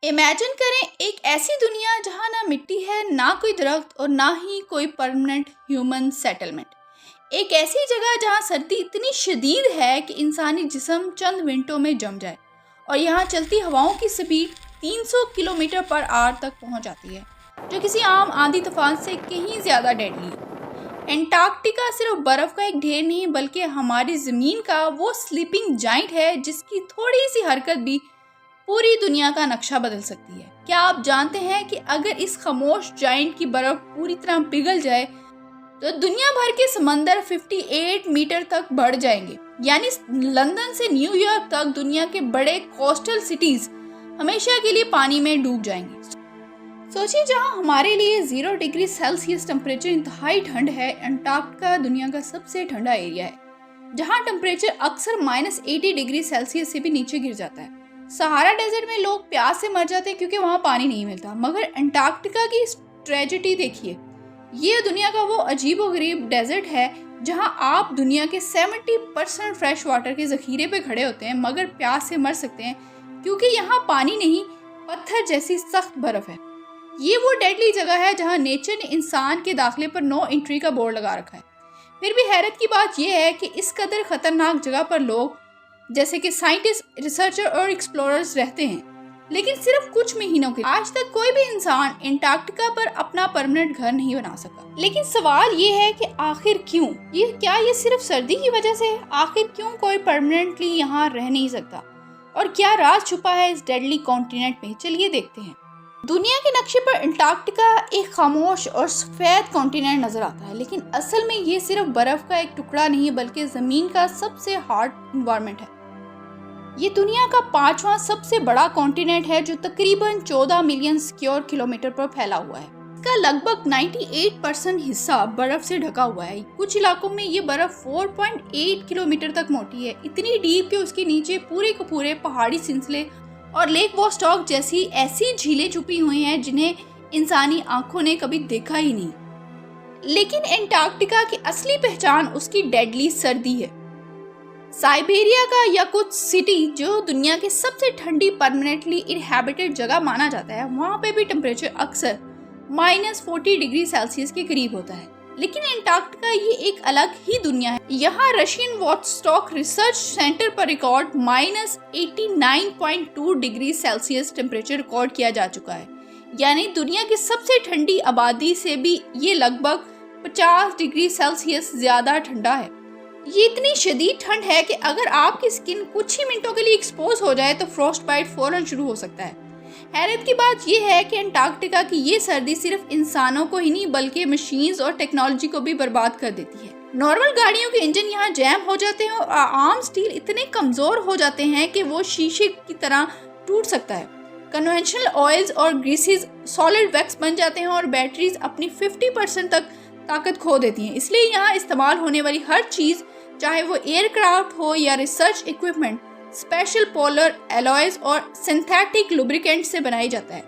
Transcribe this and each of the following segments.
Imagine کریں ایک ایسی دنیا جہاں نہ مٹی ہے، نہ کوئی درخت اور نہ ہی کوئی پرماننٹ ہیومن سیٹلمنٹ۔ ایک ایسی جگہ جہاں سردی اتنی شدید ہے کہ انسانی جسم چند منٹوں میں جم جائے، اور یہاں چلتی ہواؤں کی سپیڈ 300 کلومیٹر پر آور تک پہنچ جاتی ہے، جو کسی عام آندھی طوفان سے کہیں زیادہ ڈیڈلی ہے۔ انٹارکٹیکا صرف برف کا ایک ڈھیر نہیں بلکہ ہماری زمین کا وہ سلیپنگ جائنٹ ہے جس کی تھوڑی سی حرکت بھی پوری دنیا کا نقشہ بدل سکتی ہے۔ کیا آپ جانتے ہیں کہ اگر اس خاموش جائنٹ کی برف پوری طرح پگھل جائے تو دنیا بھر کے سمندر 58 میٹر تک بڑھ جائیں گے، یعنی لندن سے نیو یارک تک دنیا کے بڑے کوسٹل سٹیز ہمیشہ کے لیے پانی میں ڈوب جائیں گے۔ سوچیں، جہاں ہمارے لیے 0 ڈگری سیلسیس ٹمپریچر انتہائی ٹھنڈ ہے، انٹارکٹیکا دنیا کا سب سے ٹھنڈا ایریا ہے، جہاں ٹمپریچر اکثر -80 ڈگری سیلسیس سے بھی نیچے گر جاتا ہے۔ سہارا ڈیزرٹ میں لوگ پیاس سے مر جاتے ہیں کیونکہ وہاں پانی نہیں ملتا، مگر انٹارکٹیکا کی ٹریجڈی دیکھیے۔ یہ دنیا کا وہ عجیب و غریب ڈیزرٹ ہے جہاں آپ دنیا کے 70% فریش واٹر کے ذخیرے پہ کھڑے ہوتے ہیں مگر پیاس سے مر سکتے ہیں کیونکہ یہاں پانی نہیں، پتھر جیسی سخت برف ہے۔ یہ وہ ڈیڈلی جگہ ہے جہاں نیچر نے انسان کے داخلے پر نو انٹری کا بورڈ لگا رکھا ہے۔ پھر بھی حیرت کی بات یہ ہے کہ اس قدر خطرناک جگہ پر لوگ جیسے کہ سائنٹسٹ، ریسرچر اور ایکسپلوررز رہتے ہیں، لیکن صرف کچھ مہینوں کے لیے۔ آج تک کوئی بھی انسان انٹارکٹیکا پر اپنا پرماننٹ گھر نہیں بنا سکا۔ لیکن سوال یہ ہے کہ آخر کیوں؟ کیا یہ صرف سردی کی وجہ سے ہے؟ آخر کیوں کوئی پرماننٹلی یہاں رہ نہیں سکتا؟ اور کیا راز چھپا ہے اس ڈیڈلی کانٹیننٹ میں؟ چلیے دیکھتے ہیں۔ دنیا کے نقشے پر انٹارکٹیکا ایک خاموش اور سفید کانٹیننٹ نظر آتا ہے، لیکن اصل میں یہ صرف برف کا ایک ٹکڑا نہیں بلکہ زمین کا سب سے ہارڈ انوائرمنٹ ہے۔ یہ دنیا کا 5واں سب سے بڑا کانٹیننٹ ہے جو تقریباً 14 ملین اسکوائر کلومیٹر پر پھیلا ہوا ہے۔ اس کا لگ بھگ 98% حصہ برف سے ڈھکا ہوا ہے۔ کچھ علاقوں میں یہ برف 4.8 کلومیٹر تک موٹی ہے، اتنی ڈیپ کہ اس کے نیچے پورے کے پورے پہاڑی سلسلے اور لیک واسٹاک جیسی ایسی جھیلیں چھپی ہوئی ہیں جنہیں انسانی آنکھوں نے کبھی دیکھا ہی نہیں۔ لیکن انٹارکٹیکا کی اصلی پہچان اس کی ڈیڈلی سردی ہے۔ سائبیریا کا یاکوتسک سٹی جو دنیا کی سب سے ٹھنڈی پرماننٹلی انہیبیٹڈ جگہ مانا جاتا ہے، وہاں پہ بھی ٹمپریچر اکثر -40 ڈگری سیلسیس کے قریب ہوتا ہے۔ لیکن انٹارکٹیکا یہ ایک الگ ہی دنیا ہے۔ یہاں رشین واسٹاک ریسرچ سینٹر پر record -89.2 degree Celsius temperature record کیا جا چکا ہے، یعنی دنیا کی سب سے ٹھنڈی آبادی سے بھی یہ لگ بھگ 50 ڈگری سیلسیس زیادہ ٹھنڈا ہے۔ یہ اتنی شدید ٹھنڈ ہے کہ اگر آپ کی سکن کچھ ہی منٹوں کے لیے ایکسپوز ہو جائے تو فروسٹ بائٹ فوراً شروع ہو سکتا ہے۔ حیرت کی بات یہ ہے کہ انٹارکٹیکا کی یہ سردی صرف انسانوں کو ہی نہیں بلکہ مشینز اور ٹیکنالوجی کو بھی برباد کر دیتی ہے۔ نارمل گاڑیوں کے انجن یہاں جیم ہو جاتے ہیں اور عام سٹیل اتنے کمزور ہو جاتے ہیں کہ وہ شیشے کی طرح ٹوٹ سکتا ہے۔ کنونشنل آئلز اور گریسز سالڈ ویکس بن جاتے ہیں اور بیٹریز اپنی 50% تک طاقت کھو دیتی ہیں۔ اس لیے یہاں استعمال ہونے والی ہر چیز، چاہے وہ ایئر کرافٹ ہو یا ریسرچ ایکوپمنٹ، اسپیشل پولر ایلوائز اور سنتھیٹک لوبریکینٹ سے بنائی جاتا ہے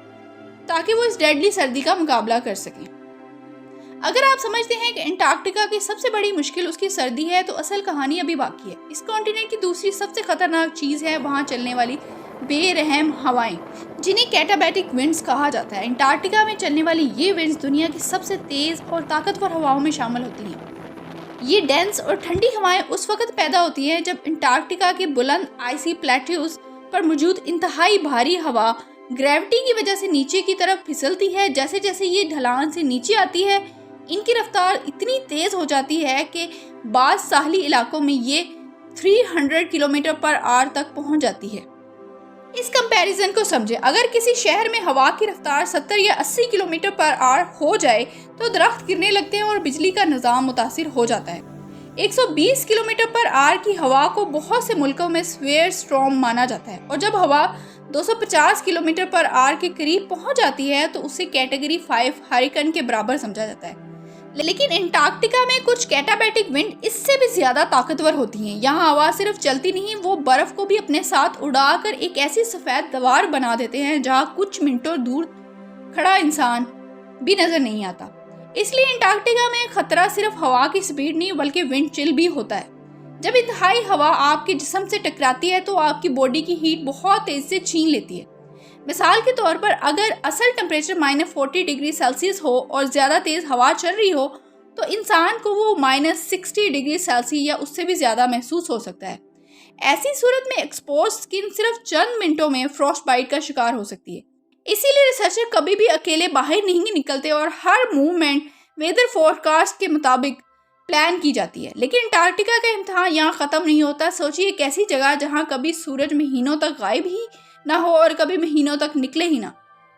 تاکہ وہ اس ڈیڈلی سردی کا مقابلہ کر سکیں۔ اگر آپ سمجھتے ہیں کہ انٹارکٹیکا کی سب سے بڑی مشکل اس کی سردی ہے تو اصل کہانی ابھی باقی ہے۔ اس کانٹیننٹ کی دوسری سب سے خطرناک چیز ہے وہاں چلنے والی بے رحم ہوائیں، جنہیں کیٹابیٹک ونڈز کہا جاتا ہے۔ انٹارکٹیکا میں چلنے والی یہ ونڈز دنیا کی سب سے تیز اور طاقتور ہواؤں میں شامل ہوتی ہیں۔ یہ ڈینس اور ٹھنڈی ہوائیں اس وقت پیدا ہوتی ہیں جب انٹارکٹیکا کے بلند آئسی پلیٹوز پر موجود انتہائی بھاری ہوا گریوٹی کی وجہ سے نیچے کی طرف پھسلتی ہے۔ جیسے جیسے یہ ڈھلان سے نیچے آتی ہے، ان کی رفتار اتنی تیز ہو جاتی ہے کہ بعض ساحلی علاقوں میں یہ 300 کلومیٹر پر آور تک پہنچ جاتی ہے۔ اس کمپیریزن کو سمجھیں، اگر کسی شہر میں ہوا کی رفتار 70 یا 80 کلومیٹر پر آور ہو جائے تو درخت گرنے لگتے ہیں اور بجلی کا نظام متاثر ہو جاتا ہے۔ 120 کلومیٹر پر آور کی ہوا کو بہت سے ملکوں میں سویئر اسٹارم مانا جاتا ہے، اور جب ہوا 250 کلومیٹر پر آور کے قریب پہنچ جاتی ہے تو اسے کیٹیگری 5 ہریکن کے برابر سمجھا جاتا ہے۔ لیکن انٹارکٹیکا میں کچھ کیٹابیٹک ونڈ اس سے بھی زیادہ طاقتور ہوتی ہیں۔ یہاں ہوا صرف چلتی نہیں، وہ برف کو بھی اپنے ساتھ اڑا کر ایک ایسی سفید دیوار بنا دیتے ہیں جہاں کچھ منٹوں دور کھڑا انسان بھی نظر نہیں آتا۔ اس لیے انٹارکٹیکا میں خطرہ صرف ہوا کی سپیڈ نہیں بلکہ ونڈ چل بھی ہوتا ہے۔ جب انتہائی ہوا آپ کے جسم سے ٹکراتی ہے تو آپ کی باڈی کی ہیٹ بہت تیز سے چھین لیتی ہے۔ مثال کے طور پر اگر اصل ٹمپریچر -40 ڈگری سیلسیس ہو اور زیادہ تیز ہوا چل رہی ہو تو انسان کو وہ -60 ڈگری سیلسیس یا اس سے بھی زیادہ محسوس ہو سکتا ہے۔ ایسی صورت میں ایکسپوز اسکن صرف چند منٹوں میں فروسٹ بائٹ کا شکار ہو سکتی ہے۔ اسی لیے ریسرچر کبھی بھی اکیلے باہر نہیں نکلتے اور ہر موومنٹ ویدر فورکاسٹ کے مطابق پلان کی جاتی ہے۔ لیکن انٹارکٹیکا کا امتحان یہاں ختم نہیں ہوتا۔ سوچئے ایک ایسی جگہ جہاں کبھی سورج مہینوں تک غائب ہی نہ ہو اور کبھی مہینوں تک نکلے ہی نہ،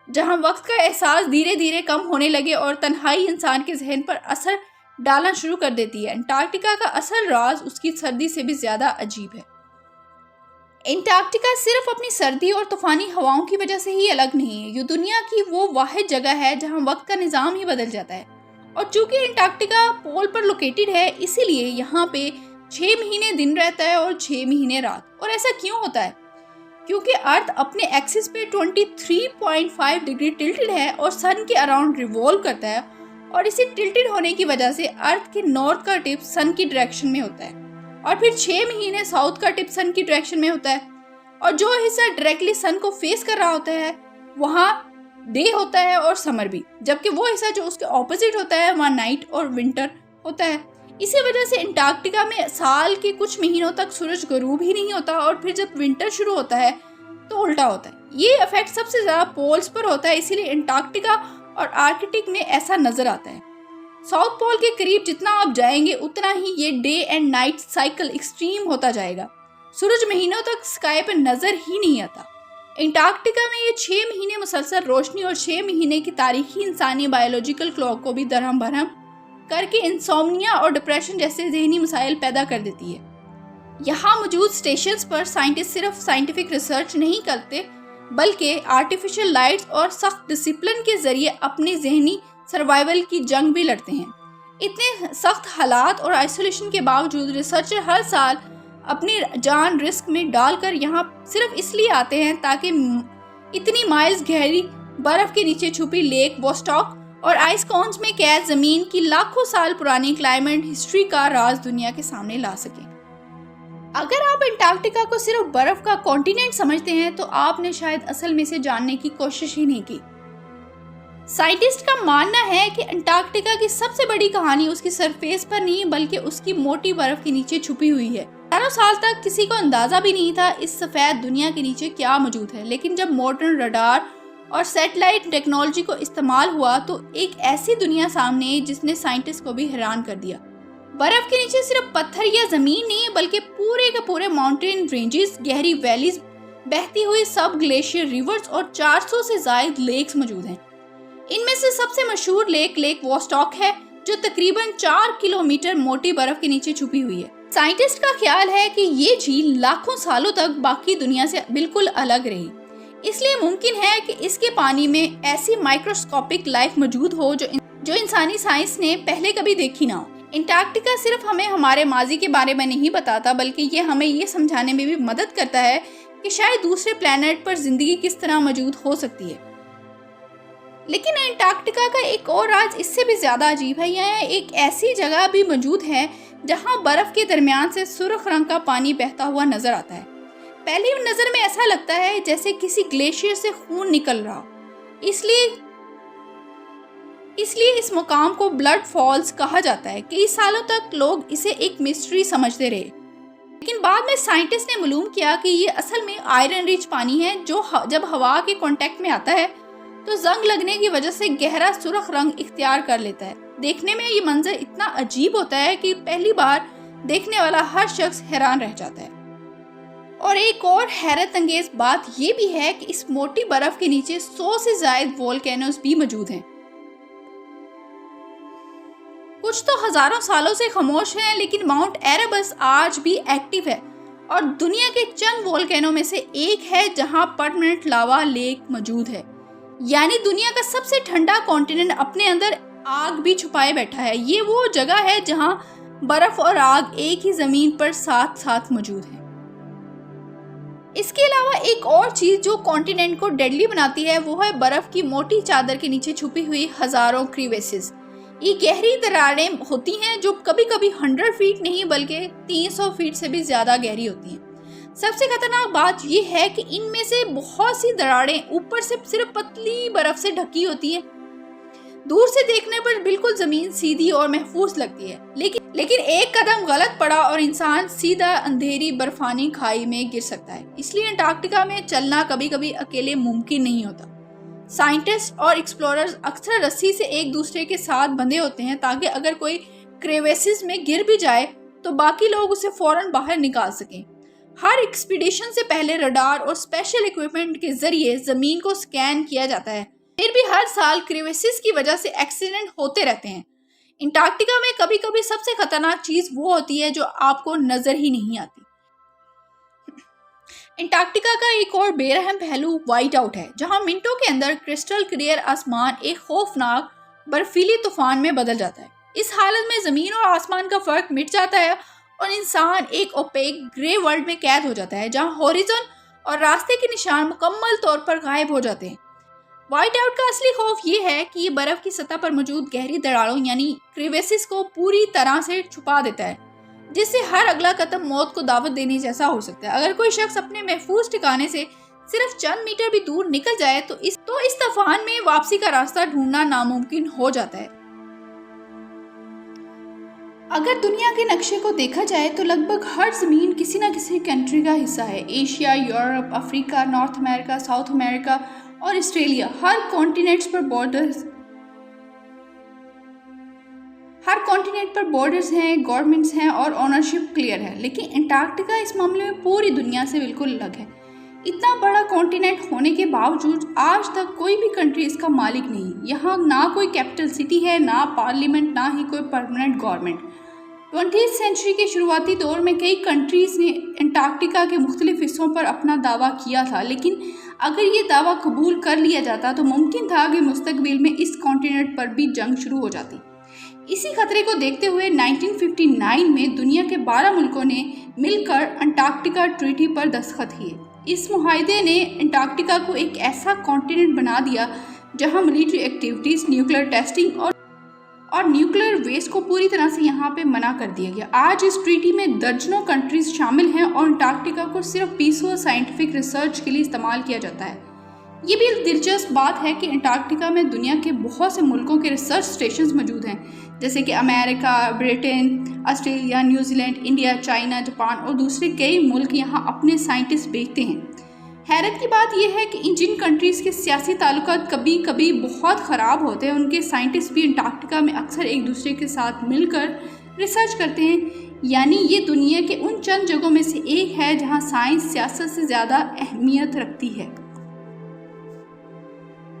جہاں وقت کا احساس دھیرے دھیرے کم ہونے لگے اور تنہائی انسان کے ذہن پر اثر ڈالنا شروع کر دیتی ہے۔ انٹارکٹیکا کا اصل راز اس کی سردی سے بھی زیادہ عجیب ہے۔ انٹارکٹیکا صرف اپنی سردی اور طوفانی ہواؤں کی وجہ سے ہی الگ نہیں ہے، یہ دنیا کی وہ واحد جگہ ہے جہاں وقت کا نظام ہی بدل جاتا ہے۔ اور چونکہ انٹارکٹیکا پول پر لوکیٹڈ ہے، اسی لیے یہاں پہ 6 مہینے دن رہتا ہے اور 6 مہینے رات۔ اور ایسا کیوں ہوتا ہے؟ کیونکہ ارتھ اپنے ایکسس پہ 23.5 ڈگری ٹلٹڈ ہے اور سن کے اراؤنڈ ریوالو کرتا ہے، اور اسی ٹلٹڈ ہونے کی وجہ سے ارتھ کے نارتھ کا ٹپ سن کی ڈائریکشن میں ہوتا ہے اور پھر 6 مہینے ساؤتھ کا ٹپ سن کی ڈائریکشن میں ہوتا ہے، اور جو حصہ ڈائریکٹلی سن کو فیس کر رہا ہوتا ہے وہاں ڈے ہوتا ہے اور سمر بھی، جبکہ وہ حصہ جو اس کے اپوزٹ ہوتا ہے وہاں نائٹ اور ونٹر ہوتا ہے۔ اسی وجہ سے انٹارکٹیکا میں سال کے کچھ مہینوں تک سورج غروب ہی نہیں ہوتا اور پھر جب ونٹر شروع ہوتا ہے تو الٹا ہوتا ہے۔ یہ ایفیکٹ سب سے زیادہ پولز پر ہوتا ہے، اسی لیے انٹارکٹیکا اور آرکٹک میں ایسا نظر آتا ہے۔ ساؤتھ پول کے قریب جتنا آپ جائیں گے اتنا ہی یہ day and night cycle extreme ہوتا جائے گا، سورج مہینوں تک اسکائی پہ نظر ہی نہیں آتا۔ انٹارکٹیکا میں یہ 6 مہینے مسلسل روشنی اور 6 مہینے کی تاریخی انسانی بایولوجیکل کلاک کو بھی درہم برہم کر کے انسومنیا اور ڈپریشن جیسے ذہنی مسائل پیدا کر دیتی ہے۔ یہاں موجود اسٹیشنز پر سائنٹسٹ صرف سائنٹیفک ریسرچ نہیں کرتے بلکہ آرٹیفیشل لائٹس اور سخت ڈسپلن کے ذریعے اپنی ذہنی سروائیول کی جنگ بھی لڑتے ہیں۔ اتنے سخت حالات اور آئسولیشن کے باوجود ریسرچر ہر سال اپنی جان رسک میں ڈال کر یہاں صرف اس لیے آتے ہیں تاکہ اتنی مائلز گہری برف کے نیچے چھپی لیک ووسٹاک اور آئس کونز میں قید زمین کی لاکھوں سال پرانی کلائمیٹ ہسٹری کا راز دنیا کے سامنے لا سکیں۔ اگر آپ انٹارکٹیکا کو صرف برف کا کانٹیننٹ سمجھتے ہیں تو آپ نے شاید اصل میں سے جاننے کی کوشش ہی نہیں کی۔ سائنٹسٹ کا ماننا ہے کہ انٹارکٹیکا کی سب سے بڑی کہانی اس کی سرفیس پر نہیں بلکہ اس کی موٹی برف کے نیچے چھپی ہوئی ہے۔ ہزاروں سال تک کسی کو اندازہ بھی نہیں تھا اس سفید دنیا کے نیچے کیا موجود ہے، لیکن جب ماڈرن رڈار اور سیٹلائٹ ٹیکنالوجی کو استعمال ہوا تو ایک ایسی دنیا سامنے آئی جس نے سائنٹسٹ کو بھی حیران کر دیا۔ برف کے نیچے صرف پتھر یا زمین نہیں بلکہ پورے کے پورے ماؤنٹین رینجز، گہری ویلیز، بہتی ہوئی سب گلیشیئر ریورز اور 400 سے زائد لیکس موجود ہیں۔ ان میں سے سب سے مشہور لیک ووسٹاک ہے جو تقریباً 4 کلومیٹر موٹی برف کے نیچے چھپی ہوئی ہے۔ سائنٹسٹ کا خیال ہے کہ یہ جھیل لاکھوں سالوں تک باقی دنیا سے بالکل الگ رہی، اس لیے ممکن ہے کہ اس کے پانی میں ایسی مائکروسکوپک لائف موجود ہو جو انسانی سائنس نے پہلے کبھی دیکھی نہ ہو۔ انٹارکٹیکا صرف ہمیں ہمارے ماضی کے بارے میں نہیں بتاتا بلکہ یہ ہمیں یہ سمجھانے میں بھی مدد کرتا ہے کہ شاید دوسرے پلانٹ پر زندگی کس طرح موجود ہو سکتی ہے۔ لیکن انٹارکٹیکا کا ایک اور راز اس سے بھی زیادہ عجیب ہے۔ یہ ایک ایسی جگہ بھی موجود ہے جہاں برف کے درمیان سے سرخ رنگ کا پانی بہتا ہوا نظر آتا ہے۔ پہلی نظر میں ایسا لگتا ہے جیسے کسی گلیشیئر سے خون نکل رہا ہو۔ اس لیے اس مقام کو بلڈ فالز کہا جاتا ہے۔ کئی سالوں تک لوگ اسے ایک مسٹری سمجھتے رہے، لیکن بعد میں سائنٹسٹ نے معلوم کیا کہ یہ اصل میں آئرن ریچ پانی ہے جو جب ہوا کے کانٹیکٹ میں آتا ہے تو زنگ لگنے کی وجہ سے گہرا سرخ رنگ اختیار کر لیتا ہے۔ دیکھنے میں یہ منظر اتنا عجیب ہوتا ہے کہ پہلی بار دیکھنے والا ہر شخص حیران رہ جاتا ہے۔ اور ایک اور حیرت انگیز بات یہ بھی ہے کہ اس موٹی برف کے نیچے 100 سے زائد وولکینوز بھی موجود ہیں۔ کچھ تو ہزاروں سالوں سے خاموش ہیں لیکن ماؤنٹ ایربس آج بھی ایکٹیو ہے اور دنیا کے چند وولکینو میں سے ایک ہے جہاں پرماننٹ لاوا لیک موجود ہے۔ یعنی دنیا کا سب سے ٹھنڈا کانٹیننٹ اپنے اندر آگ بھی چھپائے بیٹھا ہے۔ یہ وہ جگہ ہے جہاں برف اور آگ ایک ہی زمین پر ساتھ ساتھ موجود ہیں۔ اس کے علاوہ ایک اور چیز جو کانٹیننٹ کو ڈیڈلی بناتی ہے وہ ہے برف کی موٹی چادر کے نیچے چھپی ہوئی ہزاروں کریویسز۔ یہ گہری دراریں ہوتی ہیں جو کبھی کبھی 100 فیٹ نہیں بلکہ 300 فیٹ سے بھی زیادہ گہری ہوتی ہیں۔ سب سے خطرناک بات یہ ہے کہ ان میں سے بہت سی دراڑیں اوپر سے صرف پتلی برف سے ڈھکی ہوتی ہیں۔ دور سے دیکھنے پر بالکل زمین سیدھی اور محفوظ لگتی ہے، لیکن ایک قدم غلط پڑا اور انسان سیدھا اندھیری برفانی کھائی میں گر سکتا ہے۔ اس لیے انٹارکٹیکا میں چلنا کبھی کبھی اکیلے ممکن نہیں ہوتا۔ سائنٹسٹ اور ایکسپلوررز اکثر رسی سے ایک دوسرے کے ساتھ بندھے ہوتے ہیں تاکہ اگر کوئی کریویسز میں گر بھی جائے تو باقی لوگ اسے فوراً باہر نکال سکیں۔ ہر ایکسپیڈیشن سے پہلے رڈار اور اسپیشل اکوپمنٹ کے ذریعے زمین کو سکین کیا جاتا ہے۔ پھر بھی ہر سال کریویسز کی وجہ سے ایکسیڈنٹ ہوتے رہتے ہیں۔ انٹارکٹیکا میں کبھی کبھی سب سے خطرناک چیز وہ ہوتی ہے جو آپ کو نظر ہی نہیں آتی۔ انٹارکٹیکا کا ایک اور بے رحم پہلو وائٹ آؤٹ ہے، جہاں منٹوں کے اندر کرسٹل کلیئر آسمان ایک خوفناک برفیلی طوفان میں بدل جاتا ہے۔ اس حالت میں زمین اور آسمان کا فرق مٹ جاتا ہے اور انسان ایک اوپیک گرے ورلڈ میں قید ہو جاتا ہے، جہاں ہوریزن اور راستے کے نشان مکمل طور پر غائب ہو جاتے ہیں۔ وائٹ آؤٹ کا اصلی خوف یہ ہے کہ یہ برف کی سطح پر موجود گہری دراڑوں یعنی کریویسز کو پوری طرح سے چھپا دیتا ہے، جس سے ہر اگلا قدم موت کو دعوت دینے جیسا ہو سکتا ہے۔ اگر کوئی شخص اپنے محفوظ ٹھکانے سے صرف چند میٹر بھی دور نکل جائے تو اس طوفان میں واپسی کا راستہ ڈھونڈنا ناممکن ہو جاتا ہے۔ اگر دنیا کے نقشے کو دیکھا جائے تو لگ بھگ ہر زمین کسی نہ کسی کنٹری کا حصہ ہے۔ ایشیا، یورپ، افریقہ، نارتھ امریکہ، ساؤتھ امریکہ اور آسٹریلیا، ہر کانٹیننٹ پر بارڈرز ہیں، گورنمنٹس ہیں اور اونرشپ کلیئر ہے، لیکن انٹارکٹیکا اس معاملے میں پوری دنیا سے بالکل الگ ہے۔ اتنا بڑا کانٹیننٹ ہونے کے باوجود آج تک کوئی بھی کنٹری اس کا مالک نہیں۔ یہاں نہ کوئی کیپٹل سٹی ہے، نہ پارلیمنٹ، نہ ہی کوئی پرماننٹ گورنمنٹ۔ 20th سینچری کے شروعاتی دور میں کئی کنٹریز نے انٹارکٹیکا کے مختلف حصوں پر اپنا دعویٰ کیا تھا، لیکن اگر یہ دعویٰ قبول کر لیا جاتا تو ممکن تھا کہ مستقبل میں اس کانٹیننٹ پر بھی جنگ شروع ہو جاتی۔ اسی خطرے کو دیکھتے ہوئے 1959 میں دنیا کے 12 ملکوں نے مل کر انٹارکٹیکا ٹریٹی پر دستخط کیے۔ اس معاہدے نے انٹارکٹیکا کو ایک ایسا کانٹیننٹ بنا دیا جہاں ملٹری ایکٹیویٹیز، نیوکلیئر ٹیسٹنگ اور نیوکلیئر ویسٹ کو پوری طرح سے یہاں پہ منع کر دیا گیا۔ آج اس ٹریٹی میں درجنوں کنٹریز شامل ہیں اور انٹارکٹیکا کو صرف پیسفل سائنٹیفک ریسرچ کے لیے استعمال کیا جاتا ہے۔ یہ بھی دلچسپ بات ہے کہ انٹارکٹیکا میں دنیا کے بہت سے ملکوں کے ریسرچ اسٹیشنز موجود ہیں، جیسے کہ امریکہ، برطانیہ، Australia, New Zealand, India, China, Japan اور دوسرے کئی ملک یہاں اپنے سائنٹسٹ بھیجتے ہیں۔ حیرت کی بات یہ ہے کہ جن کنٹریز کے سیاسی تعلقات کبھی کبھی بہت خراب ہوتے ہیں، ان کے سائنٹسٹ بھی انٹارکٹیکا میں اکثر ایک دوسرے کے ساتھ مل کر ریسرچ کرتے ہیں۔ یعنی یہ دنیا کے ان چند جگہوں میں سے ایک ہے جہاں سائنس سیاست سے زیادہ اہمیت رکھتی ہے۔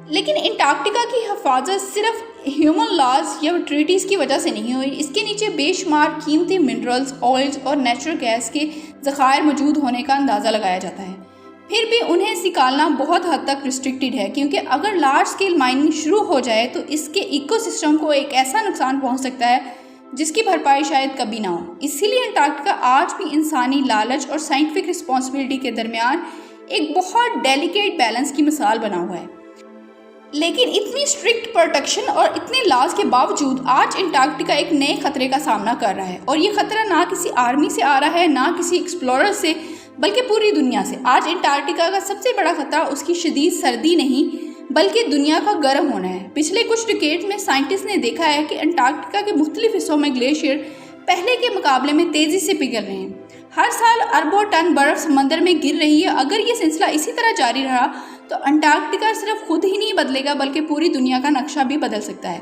لیکن انٹارکٹیکا کی حفاظت صرف ہیومن لاز یا ٹریٹیز کی وجہ سے نہیں ہوئی۔ اس کے نیچے بے شمار قیمتی منرلز، آئلز اور نیچرل گیس کے ذخائر موجود ہونے کا اندازہ لگایا جاتا ہے۔ پھر بھی انہیں نکالنا بہت حد تک ریسٹرکٹڈ ہے، کیونکہ اگر لارج اسکیل مائننگ شروع ہو جائے تو اس کے ایکو سسٹم کو ایک ایسا نقصان پہنچ سکتا ہے جس کی بھرپائی شاید کبھی نہ ہو۔ اسی لیے انٹارکٹیکا آج بھی انسانی لالچ اور سائنٹیفک رسپانسبلٹی کے درمیان ایک بہت ڈیلیکیٹ بیلنس کی مثال بنا ہوا ہے۔ لیکن اتنی اسٹرکٹ پروٹیکشن اور اتنے لاز کے باوجود آج انٹارکٹیکا ایک نئے خطرے کا سامنا کر رہا ہے، اور یہ خطرہ نہ کسی آرمی سے آ رہا ہے، نہ کسی ایکسپلورر سے، بلکہ پوری دنیا سے۔ آج انٹارکٹیکا کا سب سے بڑا خطرہ اس کی شدید سردی نہیں بلکہ دنیا کا گرم ہونا ہے۔ پچھلے کچھ ڈیکیڈ میں سائنٹسٹ نے دیکھا ہے کہ انٹارکٹیکا کے مختلف حصوں میں گلیشیئر پہلے کے مقابلے میں تیزی سے پگھل رہے ہیں۔ ہر سال اربوں ٹن برف سمندر میں گر رہی ہے۔ اگر یہ سلسلہ اسی طرح جاری رہا تو انٹارکٹیکا صرف خود ہی نہیں بدلے گا بلکہ پوری دنیا کا نقشہ بھی بدل سکتا ہے۔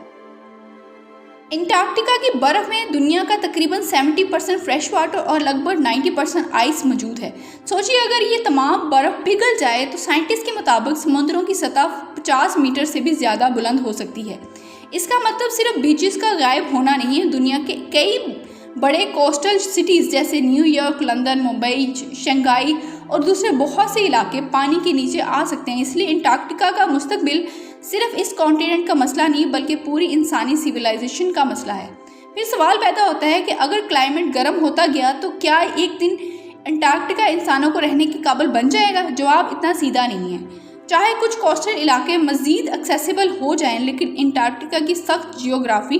انٹارکٹیکا کی برف میں دنیا کا تقریباً 70% فریش واٹر اور لگ بھگ 90% آئس موجود ہے۔ سوچیے اگر یہ تمام برف پگھل جائے تو سائنٹسٹ کے مطابق سمندروں کی سطح 50 میٹر سے بھی زیادہ بلند ہو سکتی ہے۔ اس کا مطلب صرف بیچز کا غائب ہونا نہیں ہے، دنیا کے کئی بڑے کوسٹل سٹیز جیسے new York, London, Mumbai, Shanghai اور دوسرے بہت سے علاقے پانی کے نیچے آ سکتے ہیں۔ اس لیے انٹارکٹیکا کا مستقبل صرف اس کانٹیننٹ کا مسئلہ نہیں بلکہ پوری انسانی سویلائزیشن کا مسئلہ ہے۔ پھر سوال پیدا ہوتا ہے کہ اگر کلائمیٹ گرم ہوتا گیا تو کیا ایک دن انٹارکٹیکا انسانوں کو رہنے کے قابل بن جائے گا؟ جواب اتنا سیدھا نہیں ہے۔ چاہے کچھ کوسٹل علاقے مزید ایکسیسیبل ہو جائیں، لیکن انٹارکٹیکا کی سخت جیوگرافی،